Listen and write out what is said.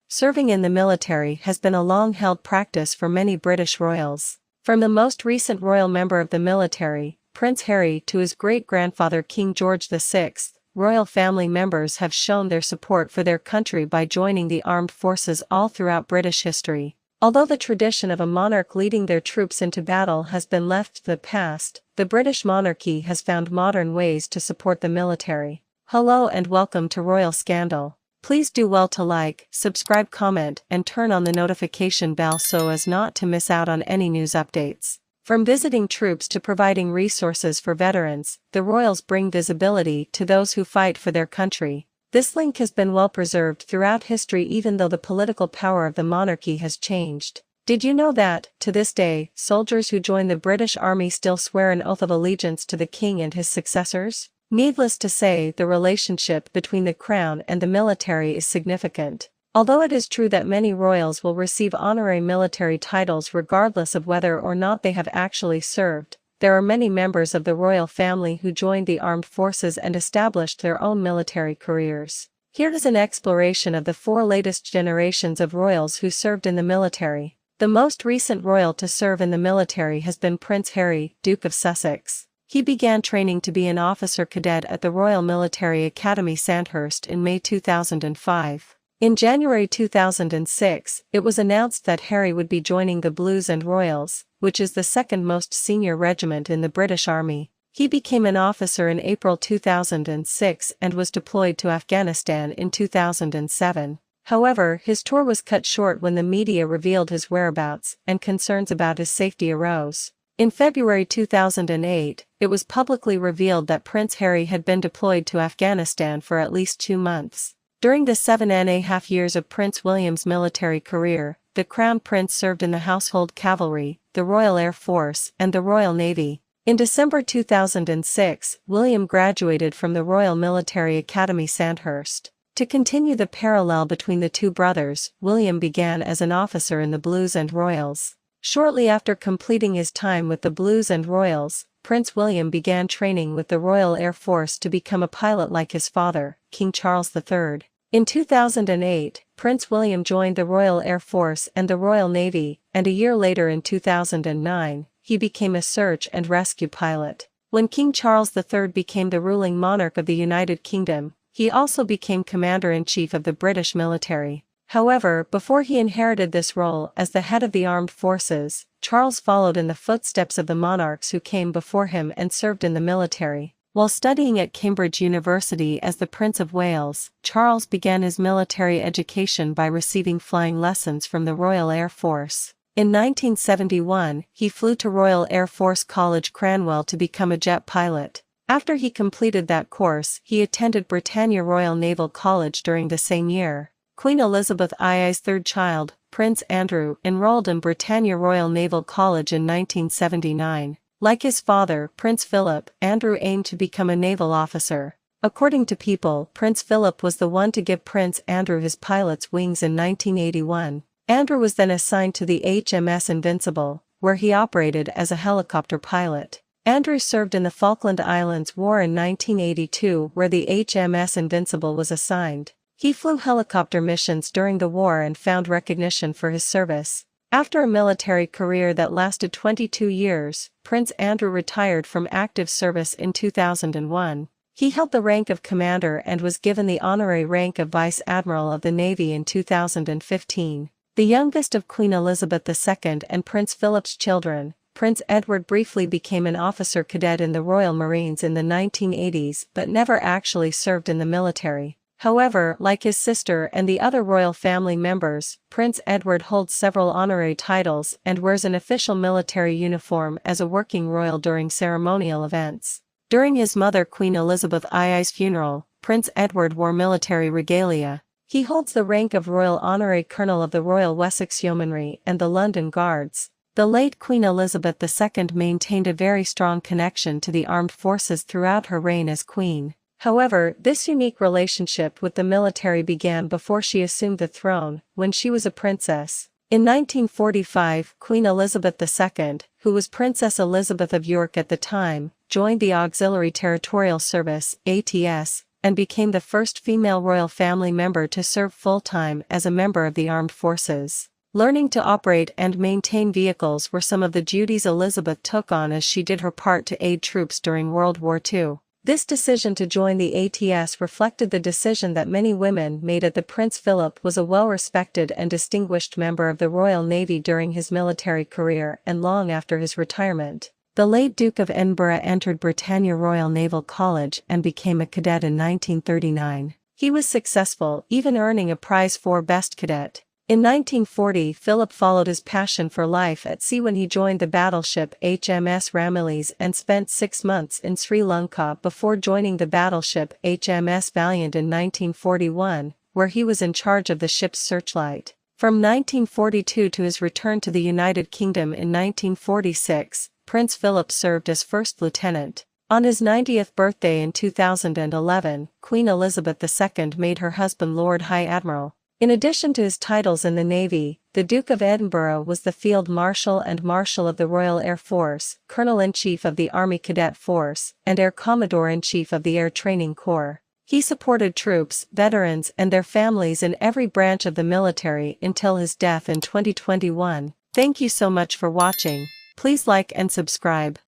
Serving in the military has been a long-held practice for many British royals. From the most recent royal member of the military, Prince Harry, to his great-grandfather King George VI, royal family members have shown their support for their country by joining the armed forces all throughout British history. Although the tradition of a monarch leading their troops into battle has been left to the past, the British monarchy has found modern ways to support the military. Hello and welcome to Royal Scandal. Please do well to like, subscribe, comment, and turn on the notification bell so as not to miss out on any news updates. From visiting troops to providing resources for veterans, the royals bring visibility to those who fight for their country. This link has been well preserved throughout history even though the political power of the monarchy has changed. Did you know that, to this day, soldiers who join the British Army still swear an oath of allegiance to the king and his successors? Needless to say, the relationship between the crown and the military is significant. Although it is true that many royals will receive honorary military titles regardless of whether or not they have actually served, there are many members of the royal family who joined the armed forces and established their own military careers. Here is an exploration of the 4 latest generations of royals who served in the military. The most recent royal to serve in the military has been Prince Harry, Duke of Sussex. He began training to be an officer cadet at the Royal Military Academy Sandhurst in May 2005. In January 2006, it was announced that Harry would be joining the Blues and Royals, which is the second most senior regiment in the British Army. He became an officer in April 2006 and was deployed to Afghanistan in 2007. However, his tour was cut short when the media revealed his whereabouts and concerns about his safety arose. In February 2008, it was publicly revealed that Prince Harry had been deployed to Afghanistan for at least 2 months. During the 7.5 years of Prince William's military career, the Crown Prince served in the Household Cavalry, the Royal Air Force, and the Royal Navy. In December 2006, William graduated from the Royal Military Academy Sandhurst. To continue the parallel between the two brothers, William began as an officer in the Blues and Royals. Shortly after completing his time with the Blues and Royals, Prince William began training with the Royal Air Force to become a pilot like his father, King Charles III. In 2008, Prince William joined the Royal Air Force and the Royal Navy, and a year later in 2009, he became a search and rescue pilot. When King Charles III became the ruling monarch of the United Kingdom, he also became Commander-in-Chief of the British military. However, before he inherited this role as the head of the armed forces, Charles followed in the footsteps of the monarchs who came before him and served in the military. While studying at Cambridge University as the Prince of Wales, Charles began his military education by receiving flying lessons from the Royal Air Force. In 1971, he flew to Royal Air Force College Cranwell to become a jet pilot. After he completed that course, he attended Britannia Royal Naval College during the same year. Queen Elizabeth II's third child, Prince Andrew, enrolled in Britannia Royal Naval College in 1979. Like his father, Prince Philip, Andrew aimed to become a naval officer. According to People, Prince Philip was the one to give Prince Andrew his pilot's wings in 1981. Andrew was then assigned to the HMS Invincible, where he operated as a helicopter pilot. Andrew served in the Falkland Islands War in 1982, where the HMS Invincible was assigned. He flew helicopter missions during the war and found recognition for his service. After a military career that lasted 22 years, Prince Andrew retired from active service in 2001. He held the rank of commander and was given the honorary rank of Vice Admiral of the Navy in 2015. The youngest of Queen Elizabeth II and Prince Philip's children, Prince Edward briefly became an officer cadet in the Royal Marines in the 1980s but never actually served in the military. However, like his sister and the other royal family members, Prince Edward holds several honorary titles and wears an official military uniform as a working royal during ceremonial events. During his mother Queen Elizabeth II's funeral, Prince Edward wore military regalia. He holds the rank of Royal Honorary Colonel of the Royal Wessex Yeomanry and the London Guards. The late Queen Elizabeth II maintained a very strong connection to the armed forces throughout her reign as queen. However, this unique relationship with the military began before she assumed the throne, when she was a princess. In 1945, Queen Elizabeth II, who was Princess Elizabeth of York at the time, joined the Auxiliary Territorial Service (ATS), and became the first female royal family member to serve full-time as a member of the armed forces. Learning to operate and maintain vehicles were some of the duties Elizabeth took on as she did her part to aid troops during World War II. This decision to join the ATS reflected the decision that many women made that Prince Philip was a well-respected and distinguished member of the Royal Navy during his military career and long after his retirement. The late Duke of Edinburgh entered Britannia Royal Naval College and became a cadet in 1939. He was successful, even earning a prize for Best Cadet. In 1940, Philip followed his passion for life at sea when he joined the battleship HMS Ramillies and spent 6 months in Sri Lanka before joining the battleship HMS Valiant in 1941, where he was in charge of the ship's searchlight. From 1942 to his return to the United Kingdom in 1946, Prince Philip served as First Lieutenant. On his 90th birthday in 2011, Queen Elizabeth II made her husband Lord High Admiral. In addition to his titles in the Navy, the Duke of Edinburgh was the Field Marshal and Marshal of the Royal Air Force, Colonel-in-Chief of the Army Cadet Force, and Air Commodore-in-Chief of the Air Training Corps. He supported troops, veterans and their families in every branch of the military until his death in 2021. Thank you so much for watching. Please like and subscribe.